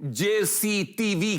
JCTV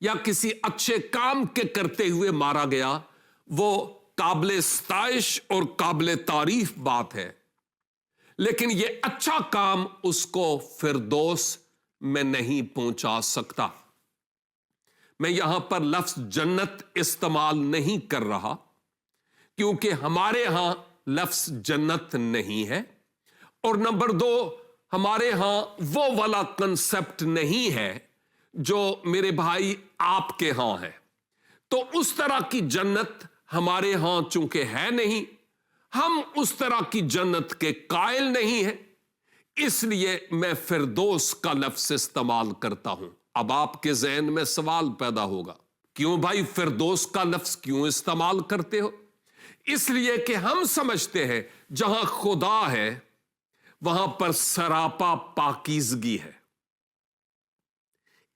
یا کسی اچھے کام کے کرتے ہوئے مارا گیا، وہ قابل ستائش اور قابل تعریف بات ہے، لیکن یہ اچھا کام اس کو فردوس میں نہیں پہنچا سکتا۔ میں یہاں پر لفظ جنت استعمال نہیں کر رہا کیونکہ ہمارے ہاں لفظ جنت نہیں ہے، اور نمبر دو، ہمارے ہاں وہ والا کنسپٹ نہیں ہے جو میرے بھائی آپ کے ہاں ہے۔ تو اس طرح کی جنت ہمارے ہاں چونکہ ہے نہیں، ہم اس طرح کی جنت کے قائل نہیں ہیں، اس لیے میں فردوس کا لفظ استعمال کرتا ہوں۔ اب آپ کے ذہن میں سوال پیدا ہوگا، کیوں بھائی فردوس کا لفظ کیوں استعمال کرتے ہو؟ اس لیے کہ ہم سمجھتے ہیں جہاں خدا ہے وہاں پر سراپا پاکیزگی ہے۔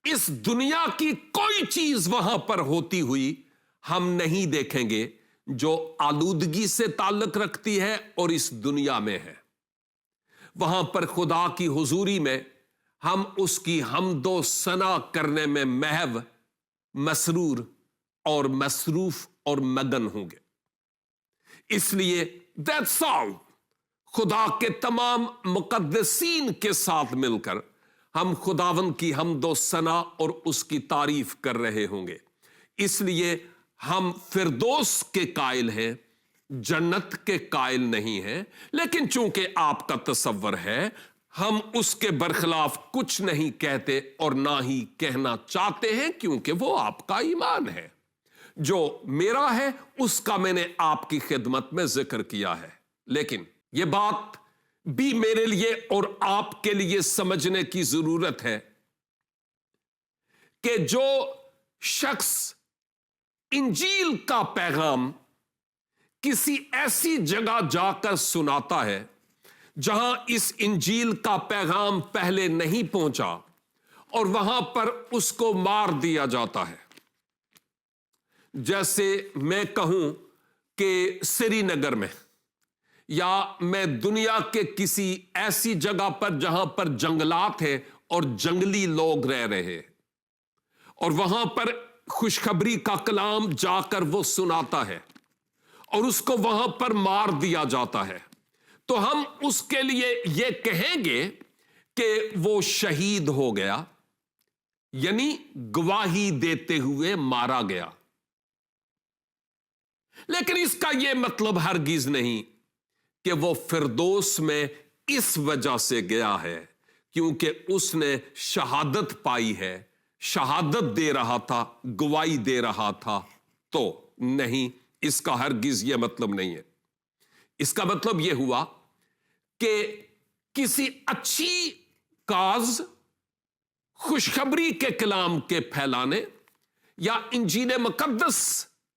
اس دنیا کی کوئی چیز وہاں پر ہوتی ہوئی ہم نہیں دیکھیں گے جو آلودگی سے تعلق رکھتی ہے اور اس دنیا میں ہے۔ وہاں پر خدا کی حضوری میں ہم اس کی حمد و ثنا کرنے میں محو مسرور اور مصروف اور مگن ہوں گے۔ اس لیے that's all، خدا کے تمام مقدسین کے ساتھ مل کر ہم خداوند کی حمد و ثنا اور اس کی تعریف کر رہے ہوں گے۔ اس لیے ہم فردوس کے قائل ہیں، جنت کے قائل نہیں ہیں، لیکن چونکہ آپ کا تصور ہے ہم اس کے برخلاف کچھ نہیں کہتے اور نہ ہی کہنا چاہتے ہیں، کیونکہ وہ آپ کا ایمان ہے۔ جو میرا ہے اس کا میں نے آپ کی خدمت میں ذکر کیا ہے، لیکن یہ بات بھی میرے لیے اور آپ کے لیے سمجھنے کی ضرورت ہے کہ جو شخص انجیل کا پیغام کسی ایسی جگہ جا کر سناتا ہے جہاں اس انجیل کا پیغام پہلے نہیں پہنچا اور وہاں پر اس کو مار دیا جاتا ہے، جیسے میں کہوں کہ سری نگر میں یا میں دنیا کے کسی ایسی جگہ پر جہاں پر جنگلات ہیں اور جنگلی لوگ رہ رہے، اور وہاں پر خوشخبری کا کلام جا کر وہ سناتا ہے اور اس کو وہاں پر مار دیا جاتا ہے، تو ہم اس کے لیے یہ کہیں گے کہ وہ شہید ہو گیا، یعنی گواہی دیتے ہوئے مارا گیا۔ لیکن اس کا یہ مطلب ہرگز نہیں کہ وہ فردوس میں اس وجہ سے گیا ہے کیونکہ اس نے شہادت پائی ہے، شہادت دے رہا تھا، گواہی دے رہا تھا، تو نہیں، اس کا ہرگز یہ مطلب نہیں ہے۔ اس کا مطلب یہ ہوا کہ کسی اچھی کاز، خوشخبری کے کلام کے پھیلانے یا انجیل مقدس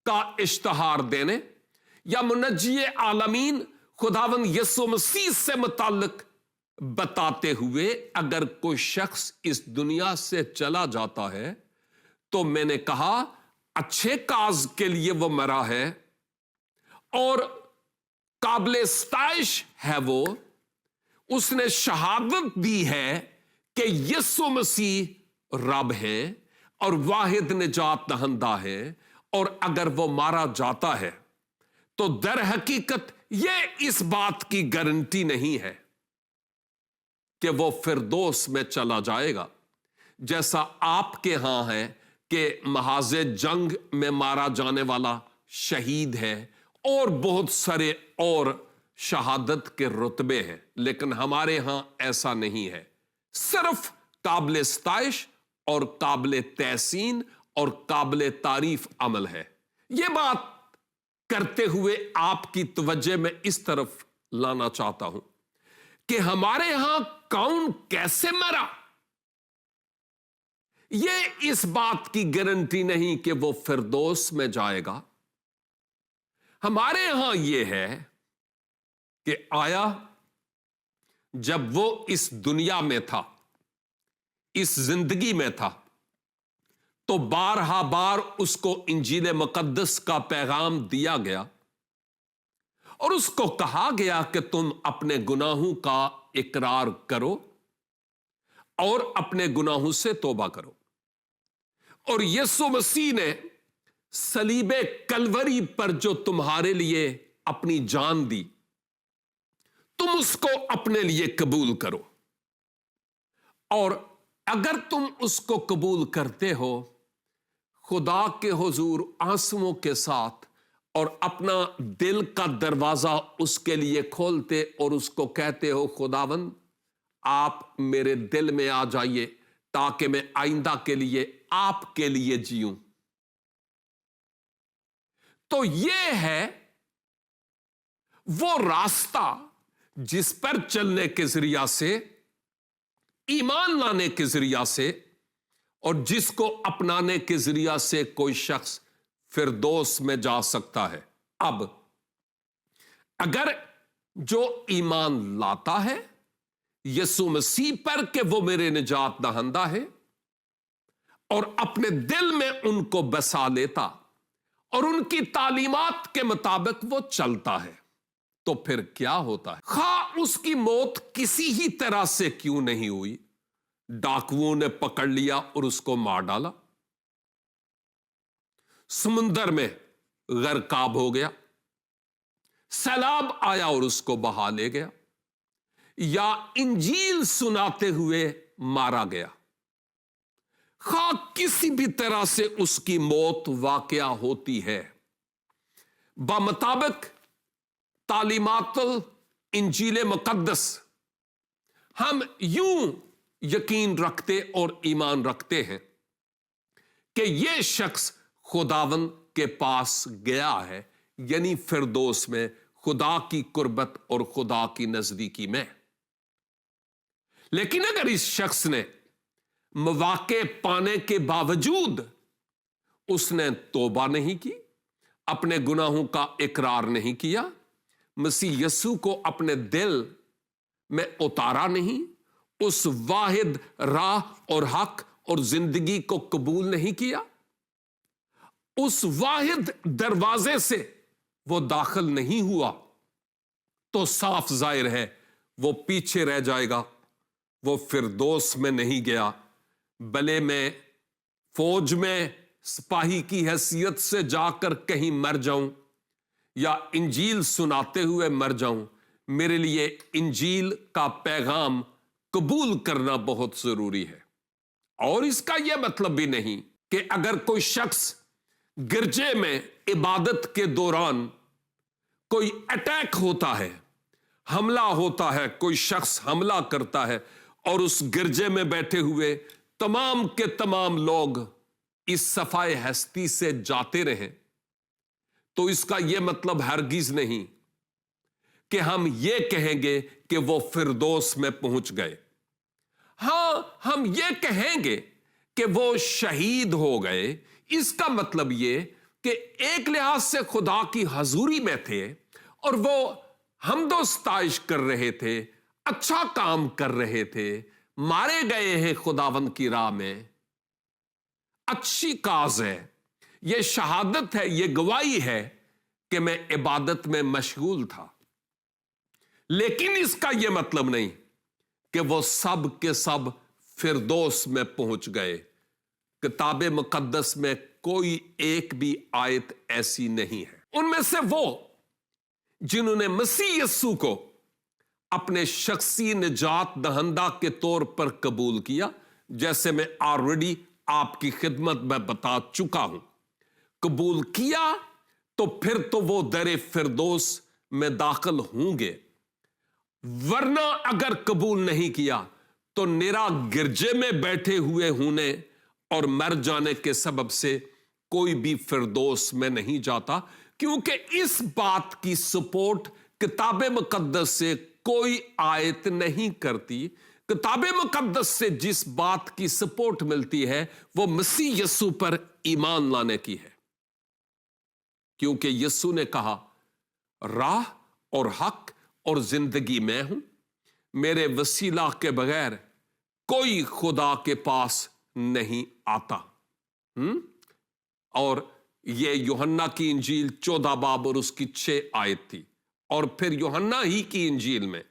کا اشتہار دینے یا منجی عالمین خداوند یسوع مسیح سے متعلق بتاتے ہوئے اگر کوئی شخص اس دنیا سے چلا جاتا ہے تو میں نے کہا اچھے کاز کے لیے وہ مرا ہے اور قابل ستائش ہے، وہ اس نے شہادت دی ہے کہ یسوع مسیح رب ہے اور واحد نجات دہندہ ہے، اور اگر وہ مارا جاتا ہے تو در حقیقت یہ اس بات کی گارنٹی نہیں ہے کہ وہ فردوس میں چلا جائے گا، جیسا آپ کے ہاں ہے کہ محاذ جنگ میں مارا جانے والا شہید ہے اور بہت سارے اور شہادت کے رتبے ہیں، لیکن ہمارے ہاں ایسا نہیں ہے، صرف قابل ستائش اور قابل تحسین اور قابل تعریف عمل ہے۔ یہ بات کرتے ہوئے آپ کی توجہ میں اس طرف لانا چاہتا ہوں کہ ہمارے ہاں کون کیسے مرا، یہ اس بات کی گارنٹی نہیں کہ وہ فردوس میں جائے گا۔ ہمارے ہاں یہ ہے کہ آیا جب وہ اس دنیا میں تھا، اس زندگی میں تھا، تو بارہا بار اس کو انجیل مقدس کا پیغام دیا گیا اور اس کو کہا گیا کہ تم اپنے گناہوں کا اقرار کرو اور اپنے گناہوں سے توبہ کرو، اور یسوع مسیح نے صلیب کلوری پر جو تمہارے لیے اپنی جان دی، تم اس کو اپنے لیے قبول کرو، اور اگر تم اس کو قبول کرتے ہو، خدا کے حضور آنسوؤں کے ساتھ اور اپنا دل کا دروازہ اس کے لیے کھولتے اور اس کو کہتے ہو، خداوند آپ میرے دل میں آ جائیے تاکہ میں آئندہ کے لیے آپ کے لیے جیوں، تو یہ ہے وہ راستہ جس پر چلنے کے ذریعہ سے، ایمان لانے کے ذریعہ سے، اور جس کو اپنانے کے ذریعہ سے کوئی شخص فردوس میں جا سکتا ہے۔ اب اگر جو ایمان لاتا ہے یسوع مسیح پر کہ وہ میرے نجات دہندہ ہے، اور اپنے دل میں ان کو بسا لیتا اور ان کی تعلیمات کے مطابق وہ چلتا ہے، تو پھر کیا ہوتا ہے؟ خواہ اس کی موت کسی ہی طرح سے کیوں نہیں ہوئی، ڈاکوؤں نے پکڑ لیا اور اس کو مار ڈالا، سمندر میں غرقاب ہو گیا، سیلاب آیا اور اس کو بہا لے گیا، یا انجیل سناتے ہوئے مارا گیا، خواہ کسی بھی طرح سے اس کی موت واقعہ ہوتی ہے، بمطابق تعلیمات انجیل مقدس ہم یوں یقین رکھتے اور ایمان رکھتے ہیں کہ یہ شخص خداوند کے پاس گیا ہے، یعنی فردوس میں، خدا کی قربت اور خدا کی نزدیکی میں۔ لیکن اگر اس شخص نے مواقع پانے کے باوجود اس نے توبہ نہیں کی، اپنے گناہوں کا اقرار نہیں کیا، مسیح یسوع کو اپنے دل میں اتارا نہیں، اس واحد راہ اور حق اور زندگی کو قبول نہیں کیا، اس واحد دروازے سے وہ داخل نہیں ہوا، تو صاف ظاہر ہے وہ پیچھے رہ جائے گا، وہ فردوس میں نہیں گیا، بلے میں فوج میں سپاہی کی حیثیت سے جا کر کہیں مر جاؤں یا انجیل سناتے ہوئے مر جاؤں، میرے لیے انجیل کا پیغام قبول کرنا بہت ضروری ہے۔ اور اس کا یہ مطلب بھی نہیں کہ اگر کوئی شخص گرجے میں عبادت کے دوران کوئی اٹیک ہوتا ہے، حملہ ہوتا ہے، کوئی شخص حملہ کرتا ہے اور اس گرجے میں بیٹھے ہوئے تمام کے تمام لوگ اس صفائے ہستی سے جاتے رہیں، تو اس کا یہ مطلب ہرگز نہیں کہ ہم یہ کہیں گے کہ وہ فردوس میں پہنچ گئے۔ ہاں، ہم یہ کہیں گے کہ وہ شہید ہو گئے، اس کا مطلب یہ کہ ایک لحاظ سے خدا کی حضوری میں تھے اور وہ حمد و ستائش کر رہے تھے، اچھا کام کر رہے تھے، مارے گئے ہیں خداوند کی راہ میں، اچھی کاز ہے، یہ شہادت ہے، یہ گواہی ہے کہ میں عبادت میں مشغول تھا۔ لیکن اس کا یہ مطلب نہیں کہ وہ سب کے سب فردوس میں پہنچ گئے۔ کتاب مقدس میں کوئی ایک بھی آیت ایسی نہیں ہے۔ ان میں سے وہ جنہوں نے مسیح یسوع کو اپنے شخصی نجات دہندہ کے طور پر قبول کیا، جیسے میں آلریڈی آپ کی خدمت میں بتا چکا ہوں، قبول کیا تو پھر تو وہ در فردوس میں داخل ہوں گے، ورنہ اگر قبول نہیں کیا تو نرا گرجے میں بیٹھے ہوئے ہونے اور مر جانے کے سبب سے کوئی بھی فردوس میں نہیں جاتا، کیونکہ اس بات کی سپورٹ کتاب مقدس سے کوئی آیت نہیں کرتی۔ کتاب مقدس سے جس بات کی سپورٹ ملتی ہے وہ مسیح یسوع پر ایمان لانے کی ہے، کیونکہ یسوع نے کہا راہ اور حق اور زندگی میں ہوں، میرے وسیلہ کے بغیر کوئی خدا کے پاس نہیں آتا۔ اور یہ یوحنا کی انجیل 14 باب اور اس کی 6 آیت تھی، اور پھر یوحنا ہی کی انجیل میں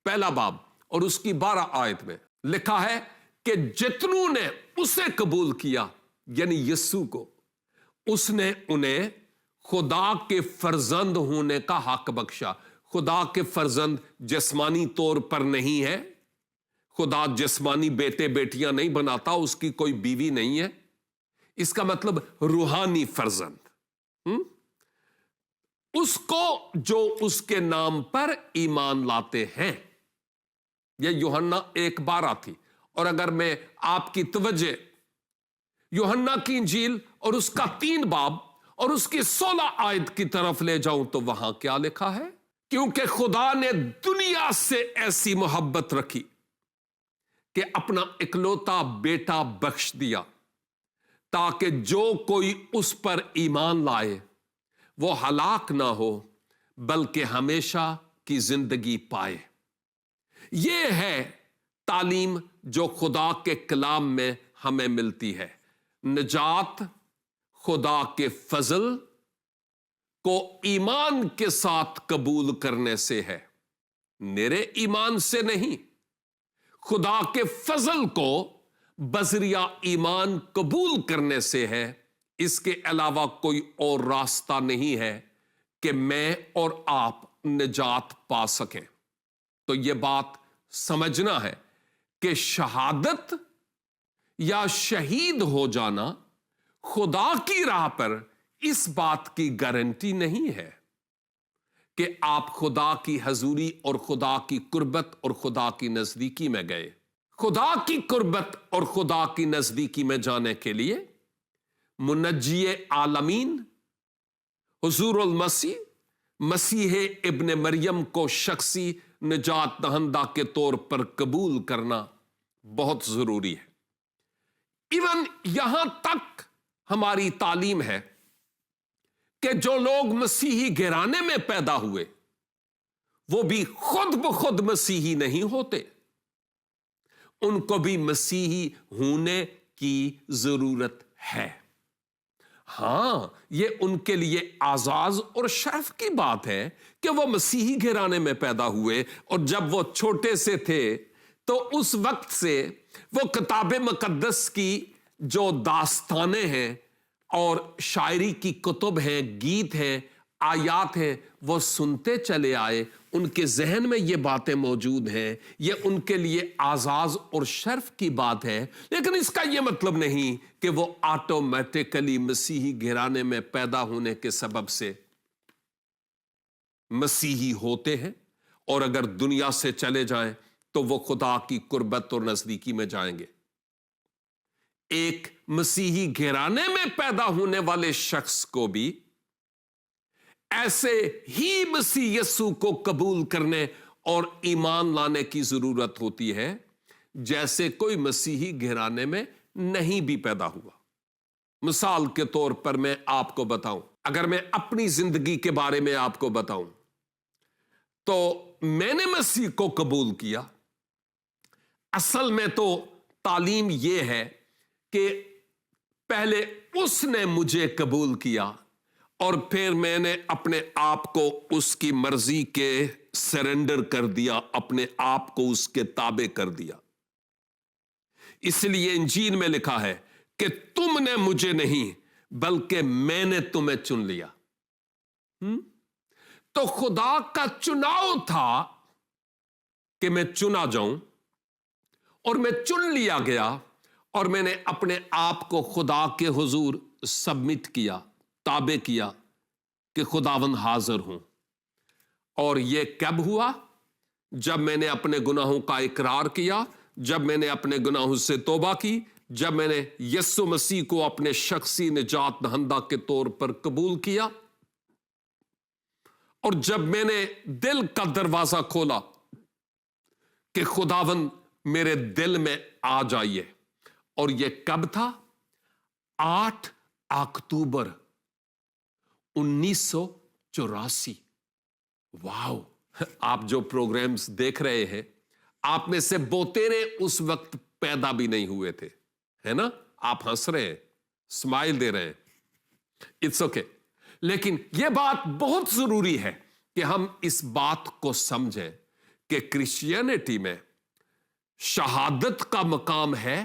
1 باب اور اس کی 12 آیت میں لکھا ہے کہ جتنوں نے اسے قبول کیا یعنی یسوع کو، اس نے انہیں خدا کے فرزند ہونے کا حق بخشا۔ خدا کے فرزند جسمانی طور پر نہیں ہے، خدا جسمانی بیٹے بیٹیاں نہیں بناتا، اس کی کوئی بیوی نہیں ہے، اس کا مطلب روحانی فرزند، اس کو جو اس کے نام پر ایمان لاتے ہیں۔ یہ یوحنا 1:12 تھی، اور اگر میں آپ کی توجہ یوحنا کی انجیل اور اس کا 3 باب اور اس کی 16 آیت کی طرف لے جاؤں تو وہاں کیا لکھا ہے؟ کیونکہ خدا نے دنیا سے ایسی محبت رکھی کہ اپنا اکلوتا بیٹا بخش دیا، تاکہ جو کوئی اس پر ایمان لائے وہ ہلاک نہ ہو بلکہ ہمیشہ کی زندگی پائے۔ یہ ہے تعلیم جو خدا کے کلام میں ہمیں ملتی ہے۔ نجات خدا کے فضل کو ایمان کے ساتھ قبول کرنے سے ہے، میرے ایمان سے نہیں۔ خدا کے فضل کو بذریعہ ایمان قبول کرنے سے ہے، اس کے علاوہ کوئی اور راستہ نہیں ہے کہ میں اور آپ نجات پا سکیں۔ تو یہ بات سمجھنا ہے کہ شہادت یا شہید ہو جانا خدا کی راہ پر اس بات کی گارنٹی نہیں ہے کہ آپ خدا کی حضوری اور خدا کی قربت اور خدا کی نزدیکی میں گئے۔ خدا کی قربت اور خدا کی نزدیکی میں جانے کے لیے منجی عالمین حضور المسیح، مسیح ابن مریم کو شخصی نجات دہندہ کے طور پر قبول کرنا بہت ضروری ہے۔ ایون یہاں تک ہماری تعلیم ہے کہ جو لوگ مسیحی گھرانے میں پیدا ہوئے وہ بھی خود بخود مسیحی نہیں ہوتے، ان کو بھی مسیحی ہونے کی ضرورت ہے۔ ہاں، یہ ان کے لیے اعزاز اور شرف کی بات ہے کہ وہ مسیحی گھرانے میں پیدا ہوئے، اور جب وہ چھوٹے سے تھے تو اس وقت سے وہ کتاب مقدس کی جو داستانیں ہیں اور شاعری کی کتب ہیں، گیت ہیں، آیات ہیں، وہ سنتے چلے آئے، ان کے ذہن میں یہ باتیں موجود ہیں، یہ ان کے لیے اعزاز اور شرف کی بات ہے۔ لیکن اس کا یہ مطلب نہیں کہ وہ آٹومیٹکلی مسیحی گھرانے میں پیدا ہونے کے سبب سے مسیحی ہوتے ہیں، اور اگر دنیا سے چلے جائیں تو وہ خدا کی قربت اور نزدیکی میں جائیں گے۔ ایک مسیحی گھرانے میں پیدا ہونے والے شخص کو بھی ایسے ہی مسیح یسوع کو قبول کرنے اور ایمان لانے کی ضرورت ہوتی ہے جیسے کوئی مسیحی گھرانے میں نہیں بھی پیدا ہوا۔ مثال کے طور پر میں آپ کو بتاؤں، اگر میں اپنی زندگی کے بارے میں آپ کو بتاؤں تو میں نے مسیح کو قبول کیا۔ اصل میں تو تعلیم یہ ہے کہ پہلے اس نے مجھے قبول کیا اور پھر میں نے اپنے آپ کو اس کی مرضی کے سرنڈر کر دیا، اپنے آپ کو اس کے تابع کر دیا۔ اس لیے انجیل میں لکھا ہے کہ تم نے مجھے نہیں بلکہ میں نے تمہیں چن لیا۔ تو خدا کا چناؤ تھا کہ میں چنا جاؤں، اور میں چن لیا گیا، اور میں نے اپنے آپ کو خدا کے حضور سبمٹ کیا، تابع کیا کہ خداوند حاضر ہوں۔ اور یہ کب ہوا؟ جب میں نے اپنے گناہوں کا اقرار کیا، جب میں نے اپنے گناہوں سے توبہ کی، جب میں نے یسوع مسیح کو اپنے شخصی نجات دہندہ کے طور پر قبول کیا، اور جب میں نے دل کا دروازہ کھولا کہ خداوند میرے دل میں آ جائیے۔ اور یہ کب تھا؟ 8 اکتوبر 1984۔ واو! آپ جو پروگرامز دیکھ رہے ہیں، آپ میں سے بہترے اس وقت پیدا بھی نہیں ہوئے تھے، ہے نا؟ آپ ہنس رہے ہیں، اسمائل دے رہے ہیں، اٹس اوکے۔ لیکن یہ بات بہت ضروری ہے کہ ہم اس بات کو سمجھیں کہ کرسچینٹی میں شہادت کا مقام ہے،